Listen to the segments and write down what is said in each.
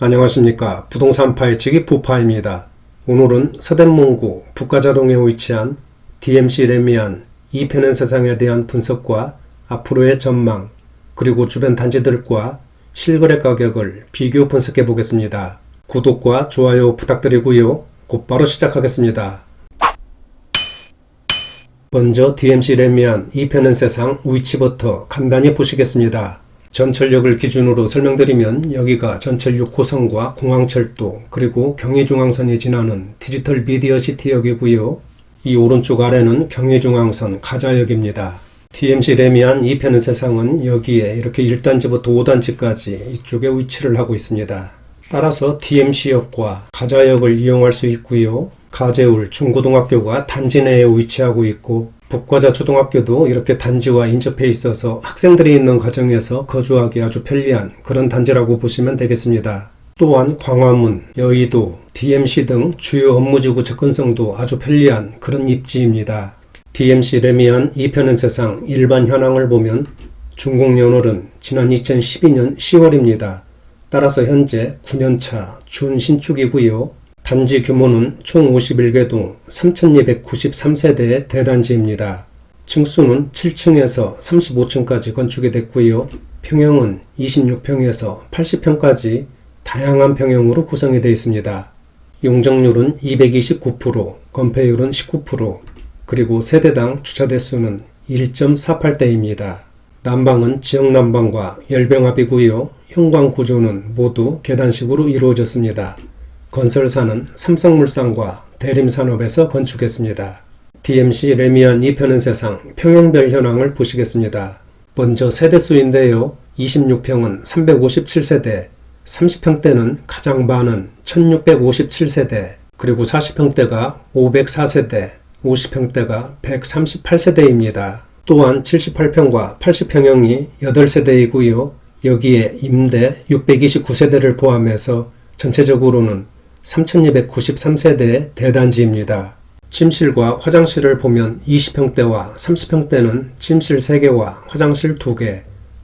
안녕하십니까. 부동산 파헤치기 부파입니다. 오늘은 서대문구 북가자동에 위치한 DMC 레미안 2편의 세상에 대한 분석과 앞으로의 전망, 그리고 주변 단지들과 실거래 가격을 비교 분석해 보겠습니다. 구독과 좋아요 부탁드리고요. 곧바로 시작하겠습니다. 먼저 DMC 레미안 2편의 세상 위치부터 간단히 보시겠습니다. 전철역을 기준으로 설명드리면 여기가 전철 6호선과 공항철도 그리고 경의중앙선이 지나는 디지털 미디어시티역이고요. 이 오른쪽 아래는 경의중앙선 가자역입니다. DMC 레미안 2편의 세상은 여기에 이렇게 1단지부터 5단지까지 이쪽에 위치를 하고 있습니다. 따라서 DMC역과 가자역을 이용할 수 있고요. 가재울 중고등학교가 단지 내에 위치하고 있고 북과자초등학교도 이렇게 단지와 인접해 있어서 학생들이 있는 가정에서 거주하기 아주 편리한 그런 단지라고 보시면 되겠습니다. 또한 광화문, 여의도, DMC 등 주요 업무지구 접근성도 아주 편리한 그런 입지입니다. DMC 레미안 2편의 세상 일반 현황을 보면 준공연월은 지난 2012년 10월입니다. 따라서 현재 9년차 준신축이고요. 단지 규모는 총 51개 동 3,293세대의 대단지입니다. 층수는 7층에서 35층까지 건축이 됐고요. 평형은 26평에서 80평까지 다양한 평형으로 구성이 되어 있습니다. 용적률은 229%, 건폐율은 19%, 그리고 세대당 주차대수는 1.48대입니다. 난방은 지역난방과 열병합이고요. 현관 구조는 모두 계단식으로 이루어졌습니다. 건설사는 삼성물산과 대림산업에서 건축했습니다. DMC 레미안 2편의 세상 평형별 현황을 보시겠습니다. 먼저 세대수인데요. 26평은 357세대, 30평대는 가장 많은 1657세대, 그리고 40평대가 504세대, 50평대가 138세대입니다. 또한 78평과 80평형이 8세대이고요. 여기에 임대 629세대를 포함해서 전체적으로는 3,293세대의 대단지입니다. 침실과 화장실을 보면 20평대와 30평대는 침실 3개와 화장실 2개,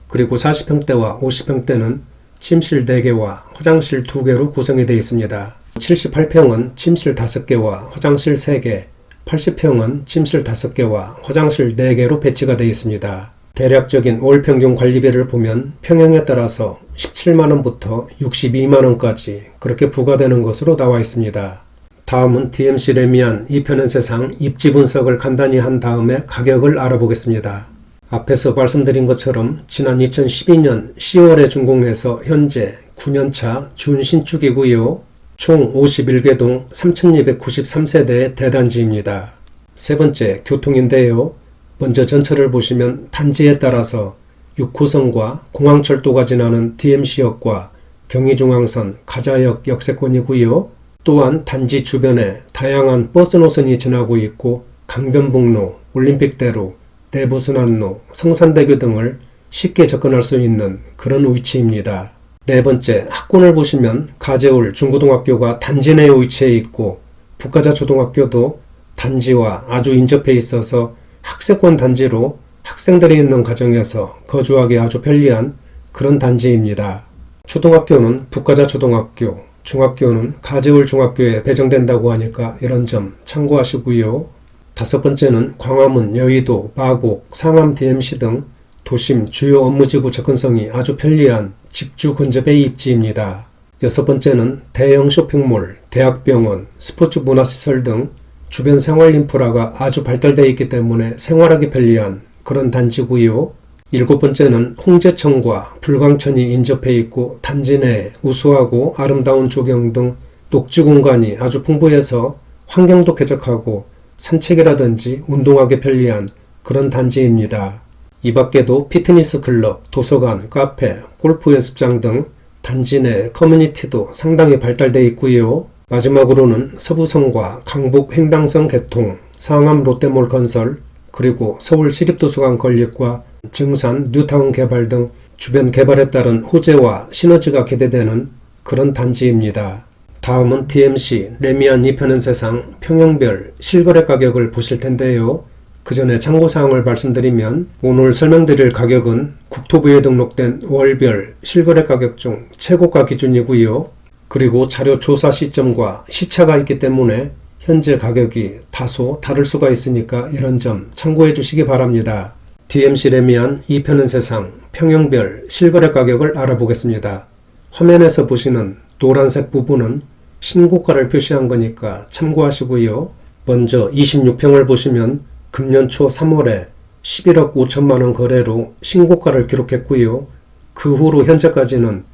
그리고 40평대와 50평대는 침실 4개와 화장실 2개로 구성이 되어 있습니다. 78평은 침실 5개와 화장실 3개, 80평은 침실 5개와 화장실 4개로 배치가 되어 있습니다. 대략적인 월 평균 관리비를 보면 평형에 따라서 17만원부터 62만원까지 그렇게 부과되는 것으로 나와 있습니다. 다음은 DMC 레미안 2편의 세상 입지 분석을 간단히 한 다음에 가격을 알아보겠습니다. 앞에서 말씀드린 것처럼 지난 2012년 10월에 준공해서 현재 9년차 준신축이고요. 총 51개 동 3,293세대의 대단지입니다. 세 번째, 교통인데요. 먼저 전철을 보시면 단지에 따라서 6호선과 공항철도가 지나는 DMC역과 경의중앙선, 가자역 역세권이고요. 또한 단지 주변에 다양한 버스 노선이 지나고 있고 강변북로, 올림픽대로, 내부순환로, 성산대교 등을 쉽게 접근할 수 있는 그런 위치입니다. 네 번째, 학군을 보시면 가재울 중고등학교가 단지 내에 위치해 있고 북가자초등학교도 단지와 아주 인접해 있어서 학세권 단지로 학생들이 있는 가정에서 거주하기 아주 편리한 그런 단지입니다. 초등학교는 북가자초등학교, 중학교는 가재울 중학교에 배정된다고 하니까 이런 점 참고하시고요. 다섯 번째는 광화문, 여의도, 마곡, 상암 DMC 등 도심 주요 업무지구 접근성이 아주 편리한 직주 근접의 입지입니다. 여섯 번째는 대형 쇼핑몰, 대학병원, 스포츠 문화시설 등 주변 생활 인프라가 아주 발달되어 있기 때문에 생활하기 편리한 그런 단지고요. 일곱 번째는 홍제천과 불광천이 인접해 있고 단지 내에 우수하고 아름다운 조경 등 녹지 공간이 아주 풍부해서 환경도 쾌적하고 산책이라든지 운동하기 편리한 그런 단지입니다. 이 밖에도 피트니스 클럽, 도서관, 카페, 골프 연습장 등 단지 내 커뮤니티도 상당히 발달되어 있고요. 마지막으로는 서부성과 강북 횡당성 개통, 상암 롯데몰 건설, 그리고 서울 시립도서관 건립과 증산 뉴타운 개발 등 주변 개발에 따른 호재와 시너지가 기대되는 그런 단지입니다. 다음은 DMC 레미안 2편의 세상 평형별 실거래 가격을 보실 텐데요. 그 전에 참고사항을 말씀드리면 오늘 설명드릴 가격은 국토부에 등록된 월별 실거래 가격 중 최고가 기준이고요. 그리고 자료 조사 시점과 시차가 있기 때문에 현재 가격이 다소 다를 수가 있으니까 이런 점 참고해 주시기 바랍니다. DMC 레미안 2편은 세상 평형별 실거래 가격을 알아보겠습니다. 화면에서 보시는 노란색 부분은 신고가를 표시한 거니까 참고하시고요. 먼저 26평을 보시면 금년 초 3월에 11억 5천만원 거래로 신고가를 기록했고요. 그 후로 현재까지는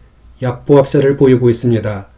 약보합세를 보이고 있습니다.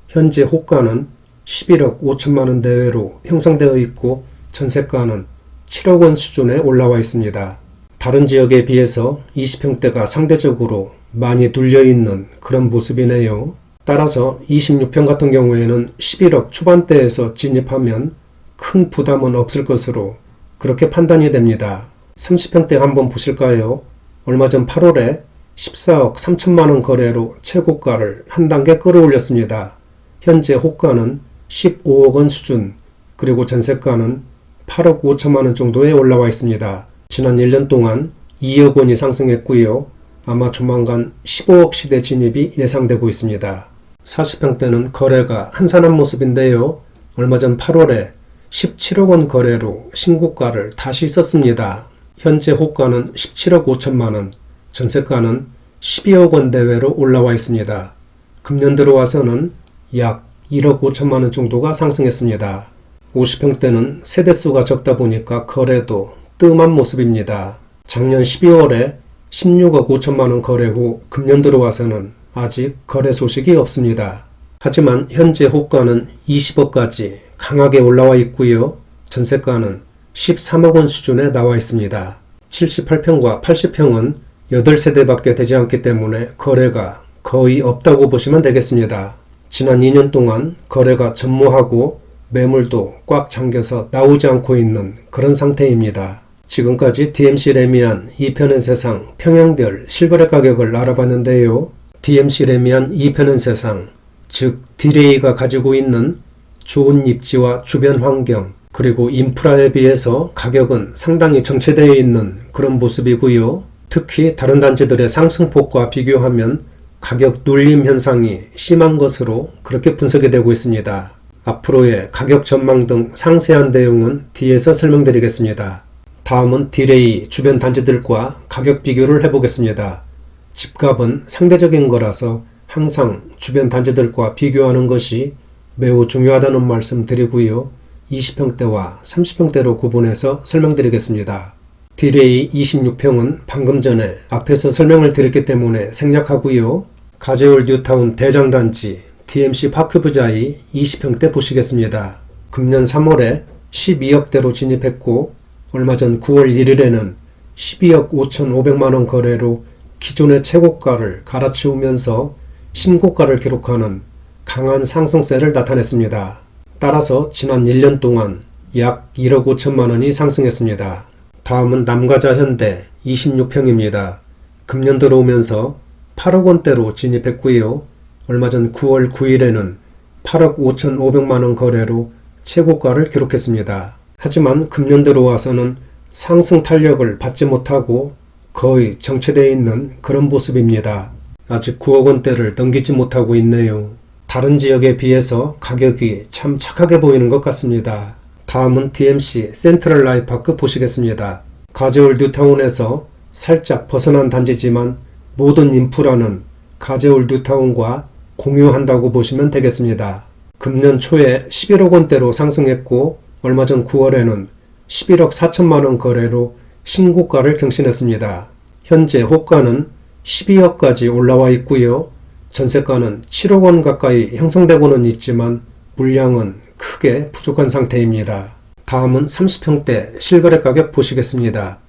현재 호가는 11억 5천만원 내외로 형성되어 있고 전세가는 7억 원 수준에 올라와 있습니다. 다른 지역에 비해서 20평대가 상대적으로 많이 눌려있는 그런 모습이네요. 따라서 26평 같은 경우에는 11억 초반대에서 진입하면 큰 부담은 없을 것으로 그렇게 판단이 됩니다. 30평대 한번 보실까요? 얼마 전 8월에 14억 3천만원 거래로 최고가를 한 단계 끌어올렸습니다. 현재 호가는 15억 원 수준, 그리고 전세가는 8억 5천만원 정도에 올라와 있습니다. 지난 1년 동안 2억 원이 상승했고요. 아마 조만간 15억 시대 진입이 예상되고 있습니다. 40평대는 거래가 한산한 모습인데요. 얼마 전 8월에 17억 원 거래로 신고가를 다시 썼습니다. 현재 호가는 17억 5천만원, 전세가는 12억 원 내외로 올라와 있습니다. 금년 들어와서는 약 1억 5천만원 정도가 상승했습니다. 50평대는 세대수가 적다 보니까 거래도 뜸한 모습입니다. 작년 12월에 16억 5천만원 거래 후 금년 들어와서는 아직 거래 소식이 없습니다. 하지만 현재 호가는 20억까지 강하게 올라와 있고요. 전세가는 13억 원 수준에 나와 있습니다. 78평과 80평은 8세대밖에 되지 않기 때문에 거래가 거의 없다고 보시면 되겠습니다. 지난 2년 동안 거래가 전무하고 매물도 꽉 잠겨서 나오지 않고 있는 그런 상태입니다. 지금까지 DMC 레미안 2편은 세상 평형별 실거래 가격을 알아봤는데요. DMC 레미안 2편은 세상, 즉 디레이가 가지고 있는 좋은 입지와 주변 환경, 그리고 인프라에 비해서 가격은 상당히 정체되어 있는 그런 모습이고요. 특히 다른 단지들의 상승폭과 비교하면 가격 눌림 현상이 심한 것으로 그렇게 분석이 되고 있습니다. 앞으로의 가격 전망 등 상세한 내용은 뒤에서 설명드리겠습니다. 다음은 디레이 주변 단지들과 가격 비교를 해보겠습니다. 집값은 상대적인 거라서 항상 주변 단지들과 비교하는 것이 매우 중요하다는 말씀 드리고요. 20평대와 30평대로 구분해서 설명드리겠습니다. 디레이 26평은 방금 전에 앞에서 설명을 드렸기 때문에 생략하고요. 가제올 뉴타운 대장단지 DMC 파크부자이 20평대 보시겠습니다. 금년 3월에 12억대로 진입했고 얼마 전 9월 1일에는 12억 5,500만원 거래로 기존의 최고가를 갈아치우면서 신고가를 기록하는 강한 상승세를 나타냈습니다. 따라서 지난 1년 동안 약 1억 5천만원이 상승했습니다. 다음은 남가자 현대 26평입니다. 금년 들어오면서 8억 원대로 진입했고요. 얼마 전 9월 9일에는 8억 5,500만원 거래로 최고가를 기록했습니다. 하지만 금년 들어와서는 상승 탄력을 받지 못하고 거의 정체되어 있는 그런 모습입니다. 아직 9억 원대를 넘기지 못하고 있네요. 다른 지역에 비해서 가격이 참 착하게 보이는 것 같습니다. 다음은 DMC 센트럴 라이파크 보시겠습니다. 가제올 뉴타운에서 살짝 벗어난 단지지만 모든 인프라는 가제올 뉴타운과 공유한다고 보시면 되겠습니다. 금년 초에 11억 원대로 상승했고 얼마 전 9월에는 11억 4천만원 거래로 신고가를 경신했습니다. 현재 호가는 12억까지 올라와 있고요. 전세가는 7억 원 가까이 형성되고는 있지만 물량은 크게 부족한 상태입니다. 다음은 30평대 실거래 가격 보시겠습니다.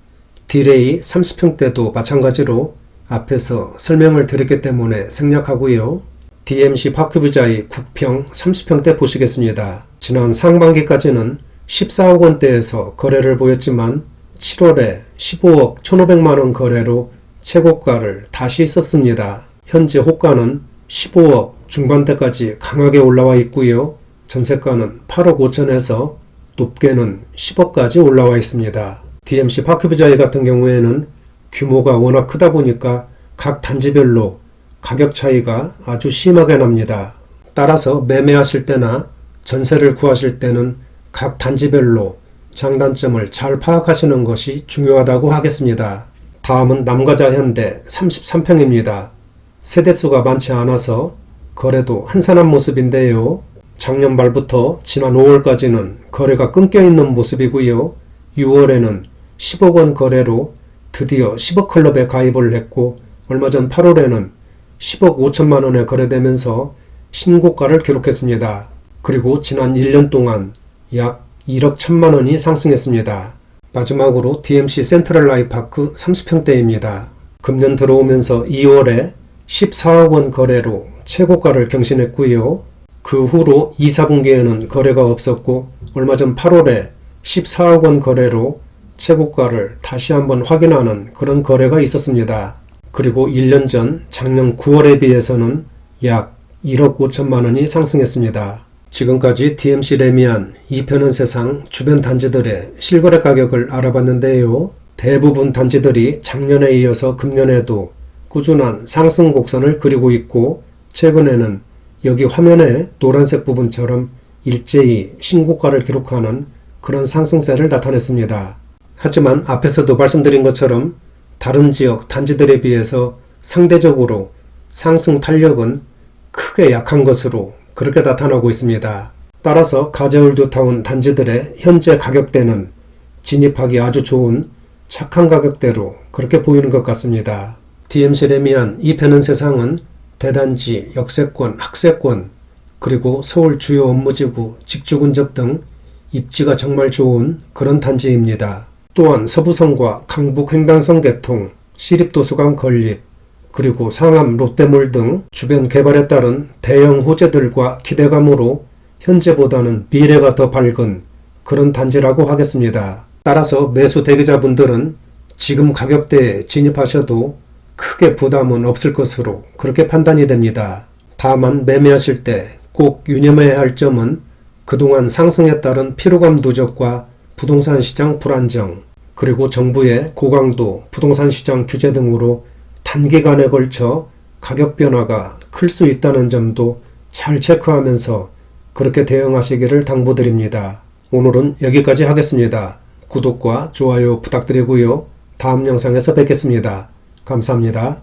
디레이 30평대도 마찬가지로 앞에서 설명을 드렸기 때문에 생략하고요. DMC 파크부자이 9평 30평대 보시겠습니다. 지난 상반기까지는 14억 원대에서 거래를 보였지만 7월에 15억 1,500만원 거래로 최고가를 다시 썼습니다. 현재 호가는 15억 중반대까지 강하게 올라와 있고요. 전세가는 8억 5천에서 높게는 10억까지 올라와 있습니다. DMC 파크부자이 같은 경우에는 규모가 워낙 크다 보니까 각 단지별로 가격 차이가 아주 심하게 납니다. 따라서 매매하실 때나 전세를 구하실 때는 각 단지별로 장단점을 잘 파악하시는 것이 중요하다고 하겠습니다. 다음은 남가자 현대 33평입니다. 세대수가 많지 않아서 거래도 한산한 모습인데요. 작년 말부터 지난 5월까지는 거래가 끊겨 있는 모습이고요. 6월에는 10억 원 거래로 드디어 10억 클럽에 가입을 했고, 얼마 전 8월에는 10억 5천만 원에 거래되면서 신고가를 기록했습니다. 그리고 지난 1년 동안 약 1억 1천만 원이 상승했습니다. 마지막으로 DMC 센트럴 아이파크 30평대입니다. 금년 들어오면서 2월에 14억 원 거래로 최고가를 경신했고요. 그 후로 2, 4분기에는 거래가 없었고, 얼마 전 8월에 14억 원 거래로 최고가를 다시 한번 확인하는 그런 거래가 있었습니다. 그리고 1년 전 작년 9월에 비해서는 약 1억 5천만 원이 상승했습니다. 지금까지 DMC 레미안 2편은 세상 주변 단지들의 실거래 가격을 알아봤는데요. 대부분 단지들이 작년에 이어서 금년에도 꾸준한 상승 곡선을 그리고 있고, 최근에는 여기 화면의 노란색 부분처럼 일제히 신고가를 기록하는 그런 상승세를 나타냈습니다. 하지만 앞에서도 말씀드린 것처럼 다른 지역 단지들에 비해서 상대적으로 상승 탄력은 크게 약한 것으로 그렇게 나타나고 있습니다. 따라서 가재울드타운 단지들의 현재 가격대는 진입하기 아주 좋은 착한 가격대로 그렇게 보이는 것 같습니다. DMC 레미안 2편은 세상은 대단지, 역세권, 학세권, 그리고 서울 주요 업무지구, 직주근접 등 입지가 정말 좋은 그런 단지입니다. 또한 서부성과 강북 횡단선 개통, 시립도서관 건립, 그리고 상암 롯데몰 등 주변 개발에 따른 대형 호재들과 기대감으로 현재보다는 미래가 더 밝은 그런 단지라고 하겠습니다. 따라서 매수 대기자분들은 지금 가격대에 진입하셔도 크게 부담은 없을 것으로 그렇게 판단이 됩니다. 다만 매매하실 때 꼭 유념해야 할 점은 그동안 상승에 따른 피로감 누적과 부동산 시장 불안정, 그리고 정부의 고강도 부동산 시장 규제 등으로 단기간에 걸쳐 가격 변화가 클 수 있다는 점도 잘 체크하면서 그렇게 대응하시기를 당부드립니다. 오늘은 여기까지 하겠습니다. 구독과 좋아요 부탁드리고요. 다음 영상에서 뵙겠습니다. 감사합니다.